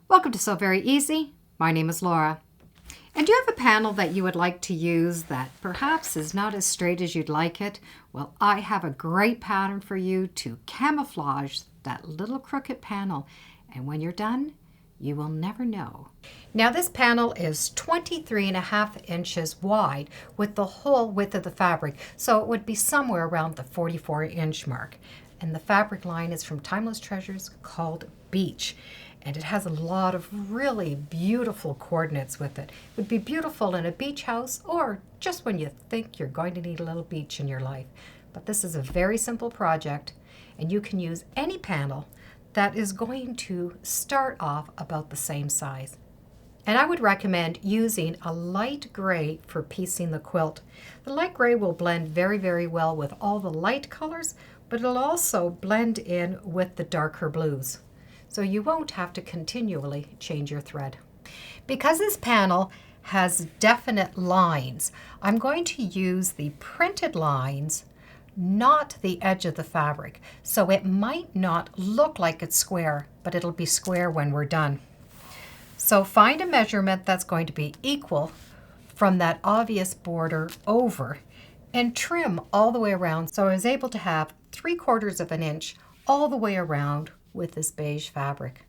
Welcome to Sew Very Easy. My name is Laura. And do you have a panel that you would like to use that perhaps is not as straight as you'd like it? Well, I have a great pattern for you to camouflage that little crooked panel. And when you're done, you will never know. Now this panel is 23.5 inches wide with the whole width of the fabric. So it would be somewhere around the 44-inch mark. And the fabric line is from Timeless Treasures called Beach. And it has a lot of really beautiful coordinates with it. It would be beautiful in a beach house or just when you think you're going to need a little beach in your life. But this is a very simple project, and you can use any panel that is going to start off about the same size. And I would recommend using a light gray for piecing the quilt. The light gray will blend very, very well with all the light colors, but it'll also blend in with the darker blues. So you won't have to continually change your thread. Because this panel has definite lines, I'm going to use the printed lines, not the edge of the fabric. So it might not look like it's square, but it'll be square when we're done. So find a measurement that's going to be equal from that obvious border over and trim all the way around. So I was able to have 3/4 of an inch all the way around with this beige fabric.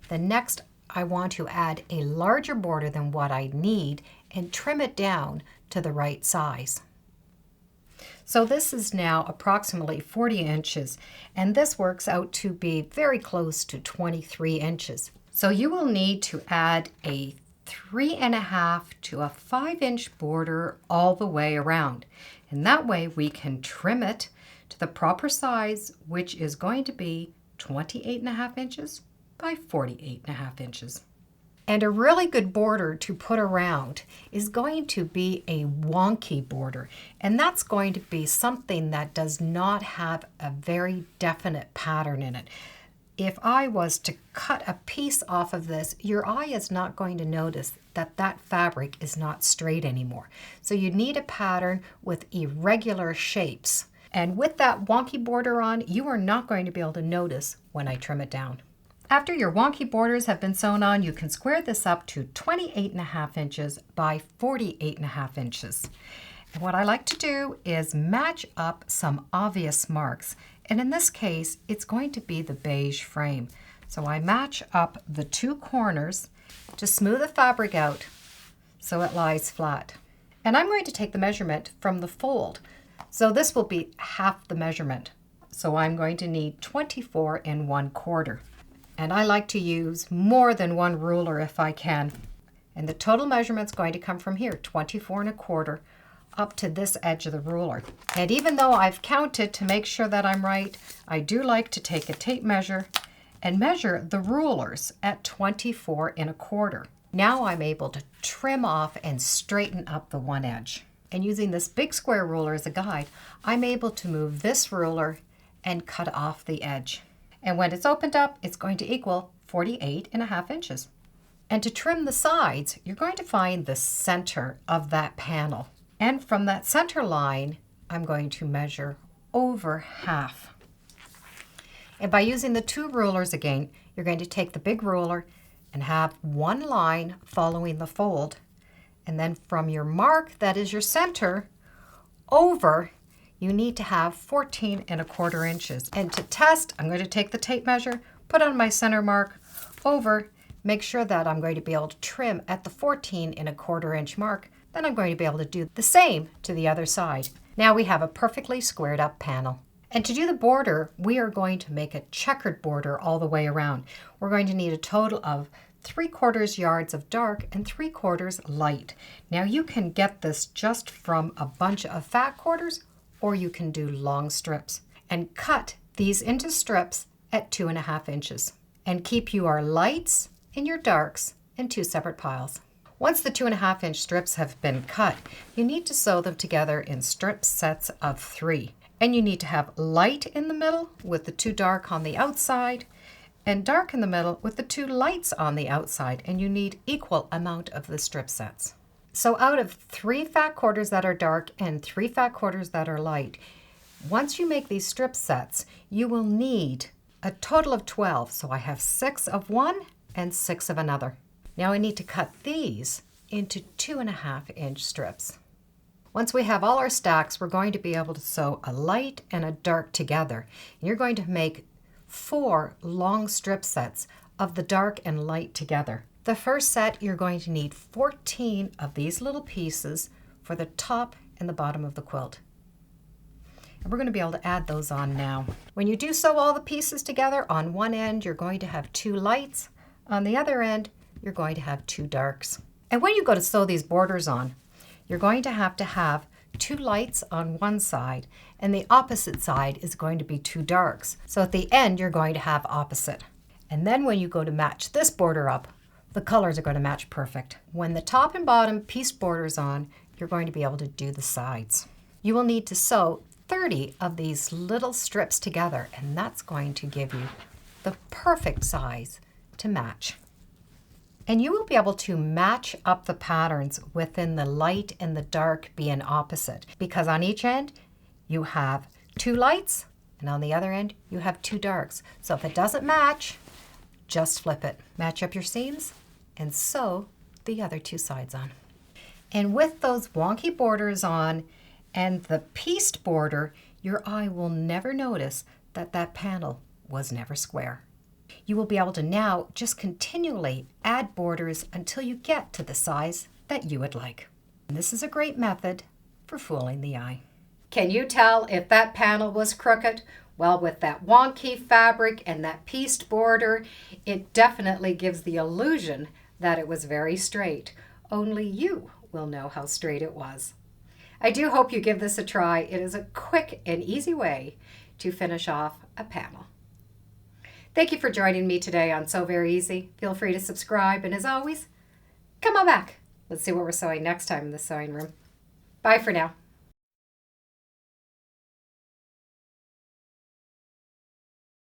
Then next, I want to add a larger border than what I need and trim it down to the right size. So this is now approximately 40 inches, and this works out to be very close to 23 inches. So you will need to add a 3.5 to a 5-inch border all the way around. And that way we can trim it to the proper size, which is going to be 28.5 inches by 48.5 inches. And a really good border to put around is going to be a wonky border. And that's going to be something that does not have a very definite pattern in it. If I was to cut a piece off of this, your eye is not going to notice that that fabric is not straight anymore. So you need a pattern with irregular shapes. And with that wonky border on, you are not going to be able to notice when I trim it down. After your wonky borders have been sewn on, you can square this up to 28.5 inches by 48.5 inches. And what I like to do is match up some obvious marks. And in this case, it's going to be the beige frame. So I match up the two corners to smooth the fabric out so it lies flat. And I'm going to take the measurement from the fold. So this will be half the measurement. So I'm going to need 24 1/4. And I like to use more than one ruler if I can. And the total measurement's going to come from here, 24 1/4, up to this edge of the ruler. And even though I've counted to make sure that I'm right, I do like to take a tape measure and measure the rulers at 24 1/4. Now I'm able to trim off and straighten up the one edge. And using this big square ruler as a guide, I'm able to move this ruler and cut off the edge. And when it's opened up, it's going to equal 48.5 inches. And to trim the sides, you're going to find the center of that panel. And from that center line, I'm going to measure over half. And by using the two rulers again, you're going to take the big ruler and have one line following the fold. And then from your mark, that is your center, over, you need to have 14 1/4 inches. And to test, I'm going to take the tape measure, put on my center mark, over, make sure that I'm going to be able to trim at the 14 1/4 inch mark. Then I'm going to be able to do the same to the other side. Now we have a perfectly squared up panel. And to do the border, we are going to make a checkered border all the way around. We're going to need a total of 3/4 yards of dark and 3/4 light. Now you can get this just from a bunch of fat quarters, or you can do long strips. And cut these into strips at 2.5 inches. And keep your lights and your darks in two separate piles. Once the 2.5 inch strips have been cut, you need to sew them together in strip sets of 3. And you need to have light in the middle with the two dark on the outside, and dark in the middle with the two lights on the outside, and you need equal amount of the strip sets. So out of 3 fat quarters that are dark and 3 fat quarters that are light, once you make these strip sets, you will need a total of 12. So I have 6 of one and 6 of another. Now I need to cut these into 2.5-inch strips. Once we have all our stacks, we're going to be able to sew a light and a dark together. And you're going to make 4 long strip sets of the dark and light together. The first set, you're going to need 14 of these little pieces for the top and the bottom of the quilt. And we're going to be able to add those on now. When you do sew all the pieces together, on one end you're going to have 2 lights. On the other end, you're going to have 2 darks. And when you go to sew these borders on, you're going to have 2 lights on one side, and the opposite side is going to be 2 darks. So at the end, you're going to have opposite. And then when you go to match this border up, the colors are going to match perfect. When the top and bottom piece border's on, you're going to be able to do the sides. You will need to sew 30 of these little strips together, and that's going to give you the perfect size to match. And you will be able to match up the patterns within the light and the dark being opposite, because on each end you have 2 lights and on the other end you have 2 darks. So if it doesn't match, just flip it. Match up your seams and sew the other 2 sides on. And with those wonky borders on and the pieced border, your eye will never notice that that panel was never square. You will be able to now just continually add borders until you get to the size that you would like. And this is a great method for fooling the eye. Can you tell if that panel was crooked? Well, with that wonky fabric and that pieced border, it definitely gives the illusion that it was very straight. Only you will know how straight it was. I do hope you give this a try. It is a quick and easy way to finish off a panel. Thank you for joining me today on Sew Very Easy. Feel free to subscribe, and as always, come on back. Let's see what we're sewing next time in the sewing room. Bye for now.